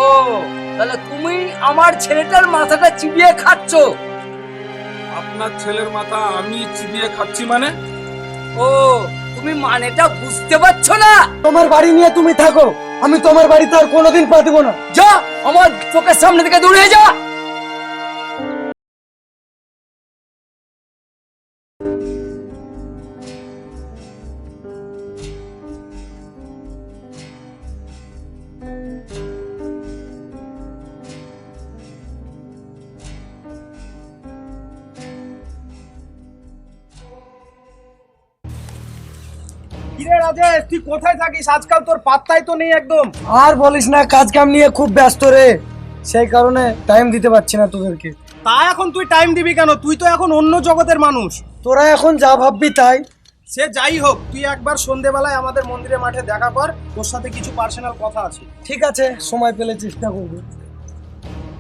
ও তাহলে তুমি আমার ছেলেটার মাথাটা চিবিয়ে খাচ্ছ? আপনার ছেলের মাথা আমি চিবিয়ে খাচ্ছি মানে? ও তুমি মানেটা বুঝতে পারছো না? তোমার বাড়ি নিয়ে তুমি থাকো, আমি তোমার বাড়িতে আর কোনোদিন পা দেবো না। যা আমার চোখের সামনে থেকে দূরে যা। কিরে রাজেশ, তুই কোথায় থাকিস আজকাল? তোর পাত্তাই তো নেই একদম। আর বলিস না, কাজ কাম নিয়ে খুব ব্যস্ত রে, সেই কারণে টাইম দিতে পারছি না তোদেরকে। তা এখন তুই টাইম দিবি কেন? তুই তো এখন অন্য জগতের মানুষ। তোরা এখন যা ভাববি তাই। সে যাই হোক, তুই একবার সন্ধেবেলায় আমাদের মন্দিরের মাঠে দেখা কর, তোর সাথে কিছু পার্সোনাল কথা আছে। ঠিক আছে, সময় পেলে চেষ্টা করবো।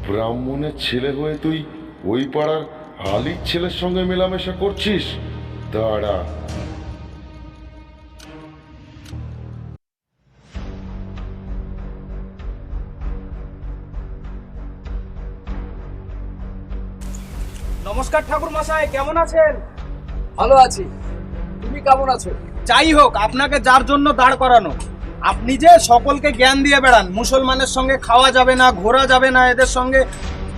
ব্রাহ্মণের ছেলে হয়ে তুই ওই পাড়ার হালির ছেলের সঙ্গে মেলামেশা করছিস? দাঁড়া। নমস্কার ঠাকুর মশাই, কেমন আছেন? ভালো আছি, তুমি কেমন আছো? যাই হোক, আপনাকে যার জন্য দাঁড় করানো, আপনি যে সকলকে জ্ঞান দিয়ে বেড়ান, মুসলমানের সঙ্গে খাওয়া যাবে না, ঘোরা যাবে না, এদের সঙ্গে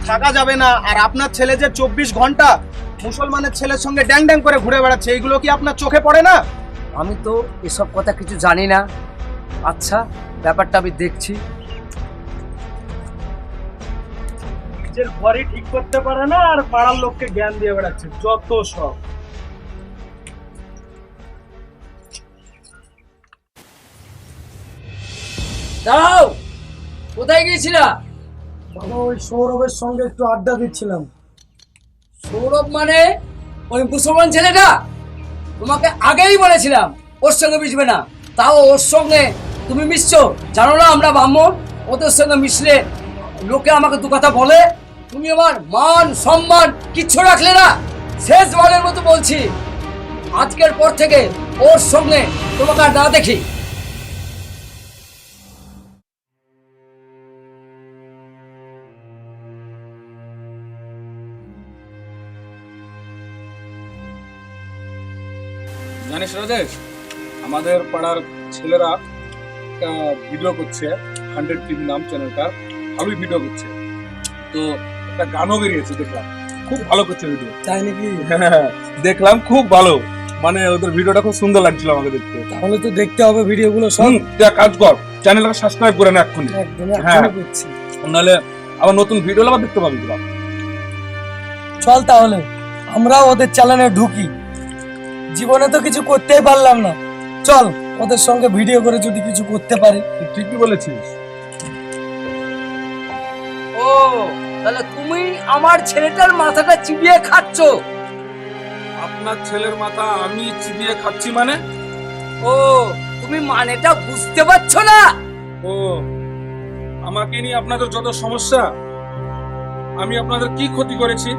থাকা যাবে না, আর আপনার ছেলে যে 24 ঘন্টা মুসলমানের ছেলের সঙ্গে ড্যাং ড্যাং করে ঘুরে বেড়াচ্ছে, এইগুলো কি আপনার চোখে পড়ে না? আমি তো এসব কথা কিছু জানি না। আচ্ছা, ব্যাপারটা আমি দেখছি। নিজের ঘরই ঠিক করতে পারে না আর পাড়ার লোককে জ্ঞান দিয়ে বেড়াচ্ছে, যত সব। দাঁড়াও, কোথায় গিয়েছিলা? বাবা, ওই সৌরভের সঙ্গে একটু আড্ডা দিচ্ছিলাম। সৌরভ মানে ওই মুসলমান ছেলেটা? তোমাকে আগেই বলেছিলাম ওর সঙ্গে মিশবে না, তাও ওর সঙ্গে তুমি মিশছো। জানো না আমরা ব্রাহ্মণ, ওদের সঙ্গে মিশলে লোকে আমাকে দু কথা বলে। তুমি আমার মান সম্মান কিচ্ছু রাখলে না। শেষবারের মতো বলছি, আজকের পর থেকে ওর সঙ্গে তোমাকে আর না দেখি। জানিস রাজেশ, আমাদের পাড়ার ছেলেরা একটা ভিডিও করছে, 100 টিভি নাম চ্যানেলটা, ভালোই ভিডিও করছে। তো একটা গানও বেরিয়েছে, দেখলাম খুব ভালো করছে ভিডিও। তাই নাকি? হ্যাঁ, দেখলাম খুব ভালো, মানে ওদের ভিডিওটা খুব সুন্দর লাগছিল আমাকে দেখতে। তাহলে তো দেখতে হবে ভিডিওগুলো সব। তুই এক কাজ কর, চ্যানেলটা সাবস্ক্রাইব করে নে এক্ষুনি, একদম হ্যাঁ। এখনই করছি। নাহলে আবার নতুন ভিডিও আবার দেখতে পাবি তোরা। চল তাহলে আমরাও ওদের চ্যানেলে ঢুকি। জীবনে তো কিছু করতেই পারলাম না, চল ওদের সঙ্গে ভিডিও করে যদি কিছু করতে পারি। তুই ঠিকই বলেছিস। ও তাহলে তুমি আমার ছেলেটার মাথাটা চিবিয়ে খাচ্ছ? আপনার ছেলের মাথা আমি চিবিয়ে খাচ্ছি মানে? ও তুমি মানেটা বুঝতে পারছো না? ও আমাকে নিয়ে আপনাদের যত সমস্যা, আমি আপনাদের কি ক্ষতি করেছি?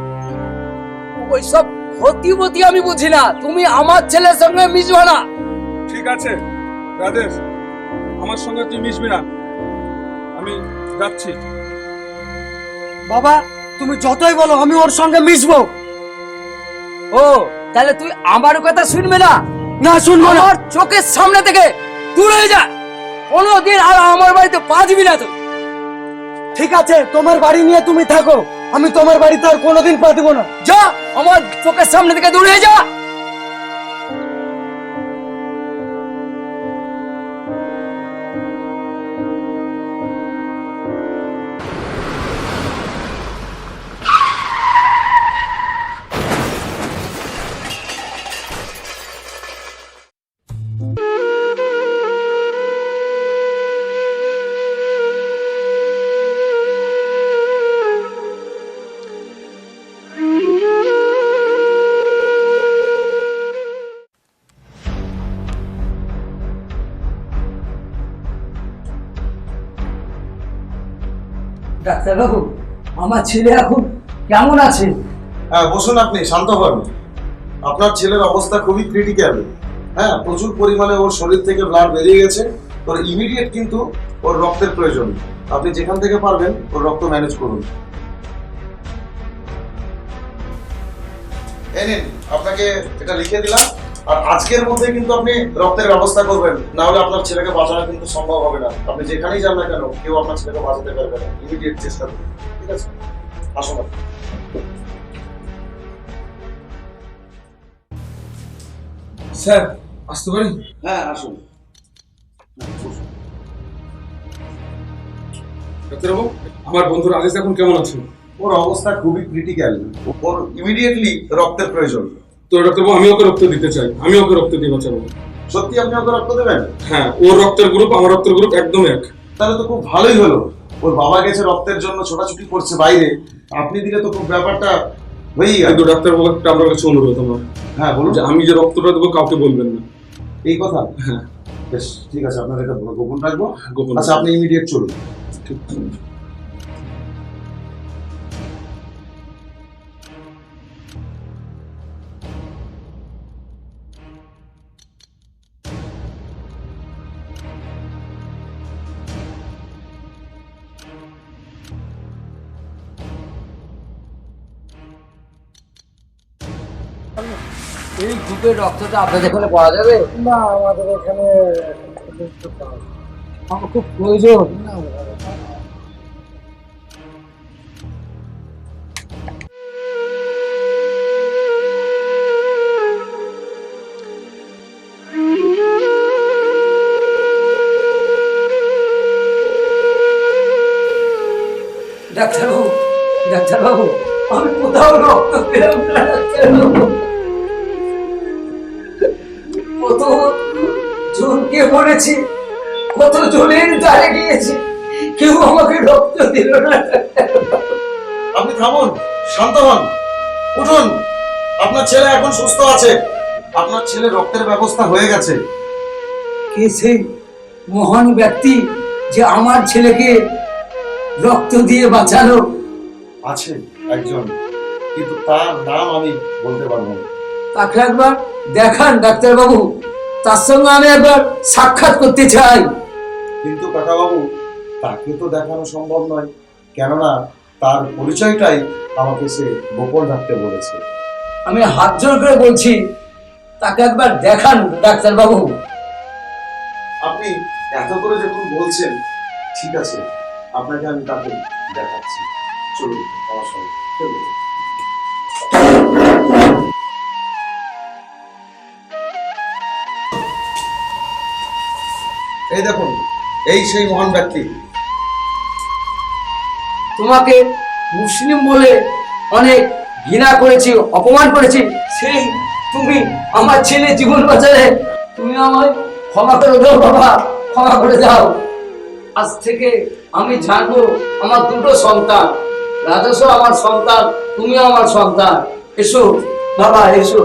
ওইসব ক্ষতিপতি আমি বুঝি না, তুমি আমার ছেলের সঙ্গে মিশবে না। ঠিক আছে রাজেশ, আমার সঙ্গে তুই মিশবি না, আমি যাচ্ছি। বাবা, তুমি যতই বলো আমি ওর সঙ্গে মিশবো। ও তাহলে তুই আমার কথা শুনবে না? না, শুনবো না। আমার চোখের সামনে থেকে দূর হয়ে যা, কোনোদিন আর আমার বাড়িতে পা দিবি না তুই। ঠিক আছে, তোমার বাড়ি নিয়ে তুমি থাকো, আমি তোমার বাড়িতে আর কোনোদিন পা দেবো না। যা আমার চোখের সামনে থেকে দূর হয়ে যা। ডাক্তারবাবু, আমার ছেলে এখন কেমন আছে? হ্যাঁ, বসুন, আপনি শান্ত হন। আপনার ছেলের অবস্থা খুবই ক্রিটিক্যাল। হ্যাঁ, প্রচুর পরিমাণে ওর শরীর থেকে ব্লাড বেরিয়ে গেছে। ওর ইমিডিয়েট কিন্তু ওর রক্তের প্রয়োজন। আপনি যেখান থেকে পারবেন ওর রক্ত ম্যানেজ করুন। এই নিন, আপনাকে এটা লিখে দিলাম। আর আজকের মধ্যে কিন্তু আপনি রক্তের ব্যবস্থা করবেন, না হলে আপনার ছেলেকে বাঁচানো কিন্তু সম্ভব হবে না। আপনি যেখানেই যান না কেন, কেউ আপনার ছেলেকে বাঁচাতে পারবে না। ইমিডিয়েট চেষ্টা করুন, ঠিক আছে? আসুন আপনি। স্যার আসতে পারি? হ্যাঁ আসুন। ডাক্তারবাবু, আমার বন্ধু রাজেশ এখন কেমন আছে? ওর অবস্থা খুবই ক্রিটিক্যাল, ওর ইমিডিয়েটলি রক্তের প্রয়োজন। তো ডাক্তারবাবু, আমি ওকে রক্ত দিতে চাই, আমি ওকে রক্ত দিয়ে বাঁচাবো। সত্যি আপনি ওকে রক্ত দেবেন? হ্যাঁ, ওর রক্তের গ্রুপ আমার রক্তের গ্রুপ একদম এক। তাহলে তো খুব ভালোই হলো। ওর বাবা গেছে রক্তের জন্য, ছোটাছুটি করছে বাইরে, আপনি দিলে তো খুব ব্যাপারটা হয়েই গেল। কিন্তু ডাক্তারবাবু, একটা আপনার কাছে অনুরোধ আমার, হ্যাঁ বলুন। যে আমি যে রক্তটা দেবো কাউকে বলবেন না। এই কথা? হ্যাঁ। বেশ ঠিক আছে, আপনার এটা গোপন রাখবো। গোপন। আচ্ছা, আপনি ইমিডিয়েট চলুন। ঠিক। এই গ্রুপের রক্তটা আপনাদের এখানে পাওয়া যাবে? না, আমাদের এখানে আমার খুব প্রয়োজন। ডাক্তারবাবু, ডাক্তারবাবু, আমি কোথাও রক্ত পেলাম না ডাক্তারবাবু। কত জনকে বলেছি, কত জনের দ্বারে গিয়েছি, কেউ আমাকে রক্ত দিল না। আপনি থামুন, শান্ত হন, উঠুন। আপনার ছেলে এখন সুস্থ আছে, আপনার ছেলে রক্তের ব্যবস্থা হয়ে গেছে। কে সেই মহান ব্যক্তি যে আমার ছেলেকে রক্ত দিয়ে বাঁচালো? আছে একজন, কিন্তু তার নাম আমি বলতে পারবো না। তাকে একবার দেখান ডাক্তারবাবু, তার সঙ্গে আমি একবার সাক্ষাৎ করতে চাই। কিন্তু কাকাবাবু, তাকে তো দেখানো সম্ভব নয়, কেননা তার পরিচয়টাই আমাকে সে গোপন রাখতে বলেছে। আমি হাত জোর করে বলছি, তাকে একবার দেখান ডাক্তারবাবু। আপনি এত করে যখন বলছেন, ঠিক আছে, আপনাকে আমি তাকে দেখাচ্ছি। চলুন আমার সঙ্গে। চলুন। এই দেখুন, এই সেই মহান ব্যক্তি। তোমাকে মুসলিম বলে অনেক ঘৃণা করেছি, অপমান করেছি, সেই তুমি আমার ছেলে জীবন বাঁচালে। তুমি আমায় ক্ষমা করে দাও বাবা, ক্ষমা করে দাও। আজ থেকে আমি জানবো আমার দুটো সন্তান, রাজস্ব আমার সন্তান, তুমি আমার সন্তান। এসো বাবা, এসো।